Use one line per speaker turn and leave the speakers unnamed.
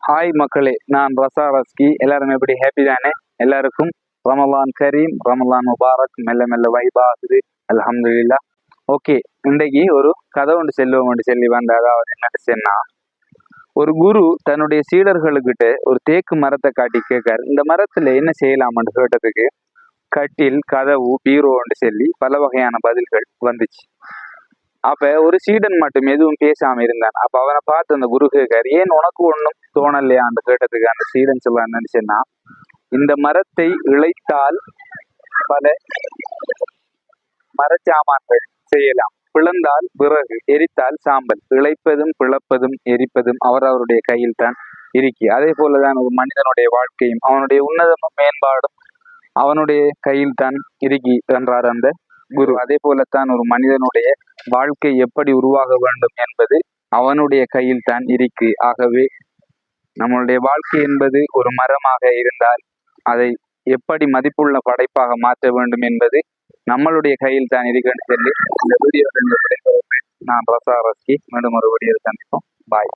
Hi மக்களே, நான் ரசா ரஸ்கி. எல்லாரும் எப்படி ஹாப்பி தானே? எல்லாருக்கும் ரமலான் கரீம், ரமலான் முபாரக். மெல்ல மெல்ல வைபாகுது, அல்ஹம்துலில்லாஹ். ஓகே, இன்றைக்கு ஒரு கதை ஒன்று சொல்லி வந்த, அதாவது என்ன சொன்னா, ஒரு குரு தன்னுடைய சீடர்களுக்கிட்ட ஒரு தேக்கு மரத்தை காட்டி கேட்காரு, இந்த மரத்துல என்ன செய்யலாம்னு கேட்டதுக்கு கட்டில், கதவு, பீரோன்னு சொல்லி பல வகையான பதில்கள் வந்துச்சு. அப்ப ஒரு சீடன் மட்டும் எதுவும் பேசாம இருந்தான். அப்ப அவனை பார்த்து அந்த குரு கேட்காரு, ஏன் உனக்கு ஒண்ணும் தோணலையான்னு கேட்டதுக்கு அந்த சீடன் சொல்ல நினைச்சேன்னா, இந்த மரத்தை இழைத்தால் பல மரச்சாமான்கள் செய்யலாம், பிளந்தால் விறகு, எரித்தால் சாம்பல். இழைப்பதும் பிளப்பதும் எரிப்பதும் அவரவருடைய கையில் தான் இருக்கி. அதே போலதான் ஒரு மனிதனுடைய வாழ்க்கையும் அவனுடைய உன்னதமும் மேம்பாடும் அவனுடைய கையில் தான் இருக்கி என்றார் அந்த குரு. அதே போலத்தான் ஒரு மனிதனுடைய வாழ்க்கை எப்படி உருவாக வேண்டும் என்பது அவனுடைய கையில் தான் இருக்கு. ஆகவே நம்மளுடைய வாழ்க்கை என்பது ஒரு மரமாக இருந்தால் அதை எப்படி மதிப்புள்ள படைப்பாக மாற்ற வேண்டும் என்பது நம்மளுடைய கையில் தான் இருக்குன்னு சொல்லி இந்த வீடியோ நான் ரசா ரஸ்கி. மீண்டும் ஒரு வீடியோ சந்திப்போம். பாய்.